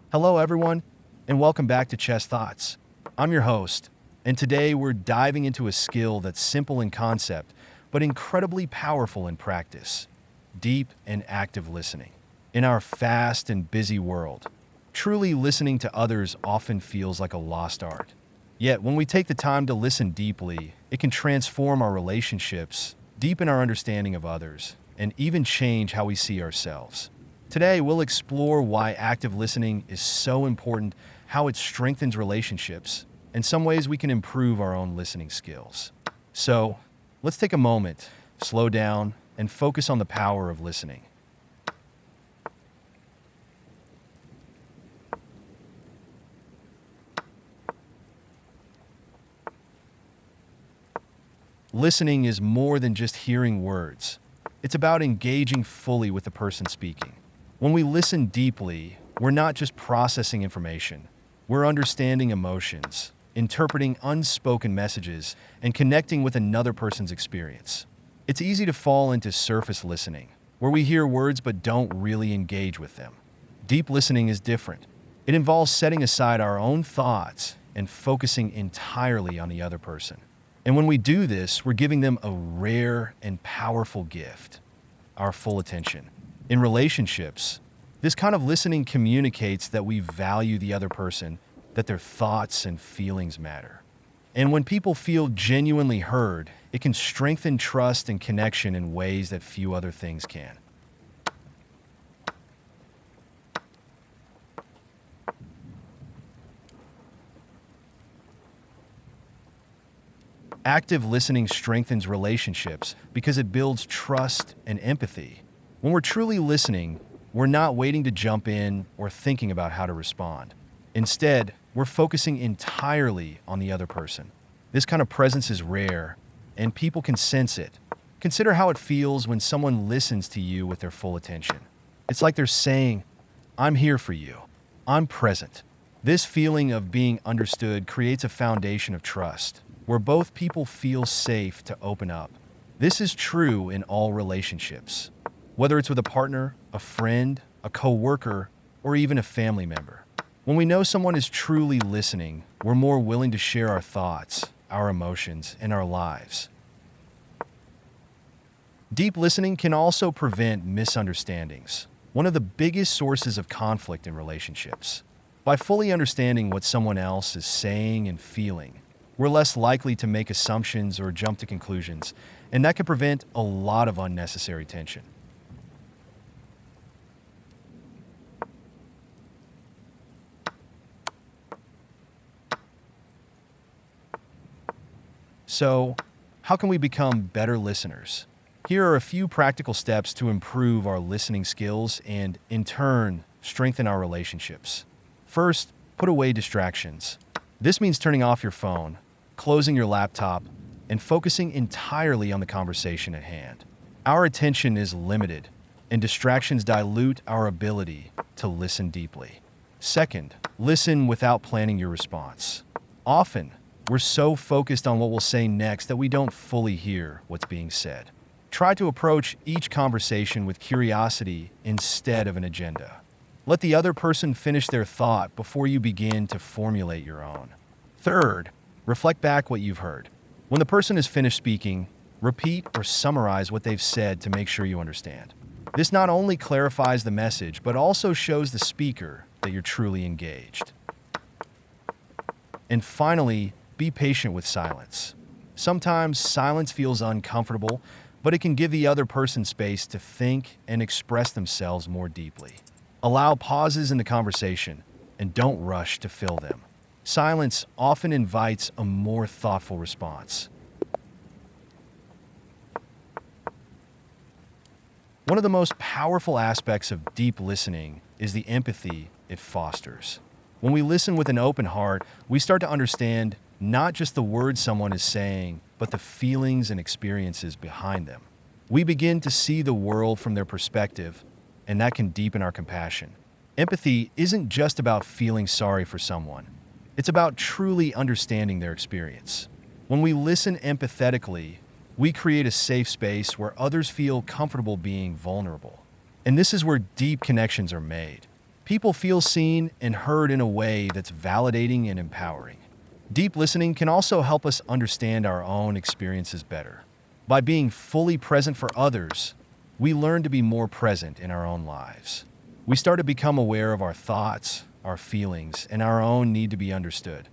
Hello, everyone, and welcome back to Chess Thoughts. I'm your host, and today we're diving into a skill that's simple in concept, but incredibly powerful in practice: deep and active listening. In our fast and busy world, truly listening to others often feels like a lost art. Yet, when we take the time to listen deeply, it can transform our relationships, deepen our understanding of others, and even change how we see ourselves. Today, we'll explore why active listening is so important, how it strengthens relationships, and some ways we can improve our own listening skills. So, let's take a moment, slow down, and focus on the power of listening. Listening is more than just hearing words. It's about engaging fully with the person speaking. When we listen deeply, we're not just processing information. We're understanding emotions, interpreting unspoken messages, and connecting with another person's experience. It's easy to fall into surface listening, where we hear words but don't really engage with them. Deep listening is different. It involves setting aside our own thoughts and focusing entirely on the other person. And when we do this, we're giving them a rare and powerful gift: our full attention. In relationships, this kind of listening communicates that we value the other person, that their thoughts and feelings matter. And when people feel genuinely heard, it can strengthen trust and connection in ways that few other things can. Active listening strengthens relationships because it builds trust and empathy. When we're truly listening, we're not waiting to jump in or thinking about how to respond. Instead, we're focusing entirely on the other person. This kind of presence is rare, and people can sense it. Consider how it feels when someone listens to you with their full attention. It's like they're saying, "I'm here for you. I'm present." This feeling of being understood creates a foundation of trust, where both people feel safe to open up. This is true in all relationships, whether it's with a partner, a friend, a coworker, or even a family member. When we know someone is truly listening, we're more willing to share our thoughts, our emotions, and our lives. Deep listening can also prevent misunderstandings, one of the biggest sources of conflict in relationships. By fully understanding what someone else is saying and feeling, we're less likely to make assumptions or jump to conclusions, and that can prevent a lot of unnecessary tension. So, how can we become better listeners? Here are a few practical steps to improve our listening skills and, in turn, strengthen our relationships. First, put away distractions. This means turning off your phone, closing your laptop, and focusing entirely on the conversation at hand. Our attention is limited, and distractions dilute our ability to listen deeply. Second, listen without planning your response. Often, we're so focused on what we'll say next that we don't fully hear what's being said. Try to approach each conversation with curiosity instead of an agenda. Let the other person finish their thought before you begin to formulate your own. Third, reflect back what you've heard. When the person is finished speaking, repeat or summarize what they've said to make sure you understand. This not only clarifies the message, but also shows the speaker that you're truly engaged. And finally, be patient with silence. Sometimes silence feels uncomfortable, but it can give the other person space to think and express themselves more deeply. Allow pauses in the conversation and don't rush to fill them. Silence often invites a more thoughtful response. One of the most powerful aspects of deep listening is the empathy it fosters. When we listen with an open heart, we start to understand not just the words someone is saying, but the feelings and experiences behind them. We begin to see the world from their perspective, and that can deepen our compassion. Empathy isn't just about feeling sorry for someone. It's about truly understanding their experience. When we listen empathetically, we create a safe space where others feel comfortable being vulnerable. And this is where deep connections are made. People feel seen and heard in a way that's validating and empowering. Deep listening can also help us understand our own experiences better. By being fully present for others, we learn to be more present in our own lives. We start to become aware of our thoughts, our feelings, and our own need to be understood.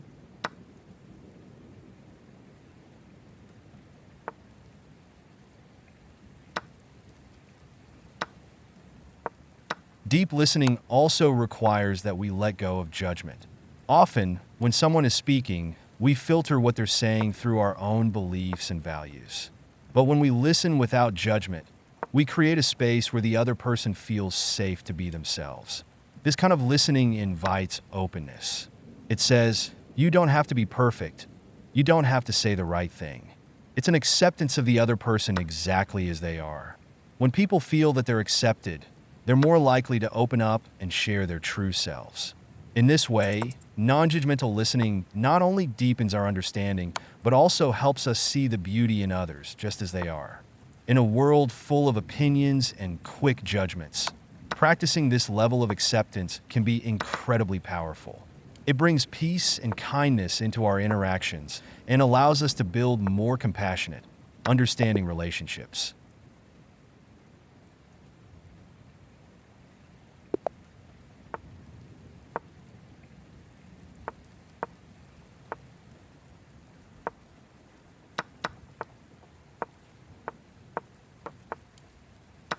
Deep listening also requires that we let go of judgment. Often, when someone is speaking, we filter what they're saying through our own beliefs and values. But when we listen without judgment, we create a space where the other person feels safe to be themselves. This kind of listening invites openness. It says, you don't have to be perfect. You don't have to say the right thing. It's an acceptance of the other person exactly as they are. When people feel that they're accepted, they're more likely to open up and share their true selves. In this way, non-judgmental listening not only deepens our understanding, but also helps us see the beauty in others just as they are. In a world full of opinions and quick judgments, practicing this level of acceptance can be incredibly powerful. It brings peace and kindness into our interactions and allows us to build more compassionate, understanding relationships.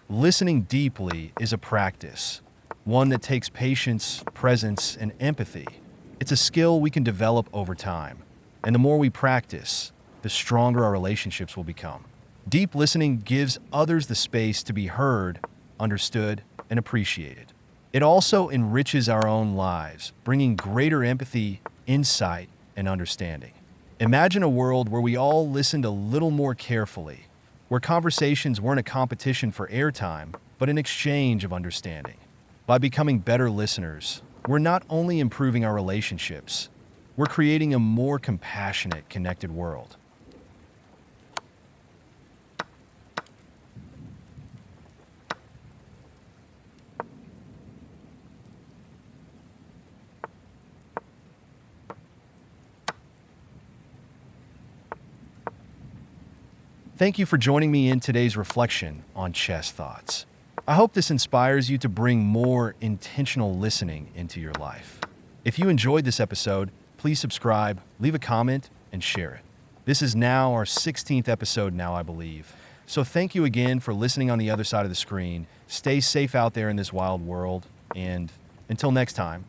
Listening deeply is a practice, one that takes patience, presence, and empathy. It's a skill we can develop over time, and the more we practice, the stronger our relationships will become. Deep listening gives others the space to be heard, understood, and appreciated. It also enriches our own lives, bringing greater empathy, insight, and understanding. Imagine a world where we all listened a little more carefully, where conversations weren't a competition for airtime, but an exchange of understanding. By becoming better listeners, we're not only improving our relationships, we're creating a more compassionate, connected world. Thank you for joining me in today's reflection on Chess Thoughts. I hope this inspires you to bring more intentional listening into your life. If you enjoyed this episode, please subscribe, leave a comment, and share it. This is now our 16th episode now, I believe. So thank you again for listening on the other side of the screen. Stay safe out there in this wild world, and until next time,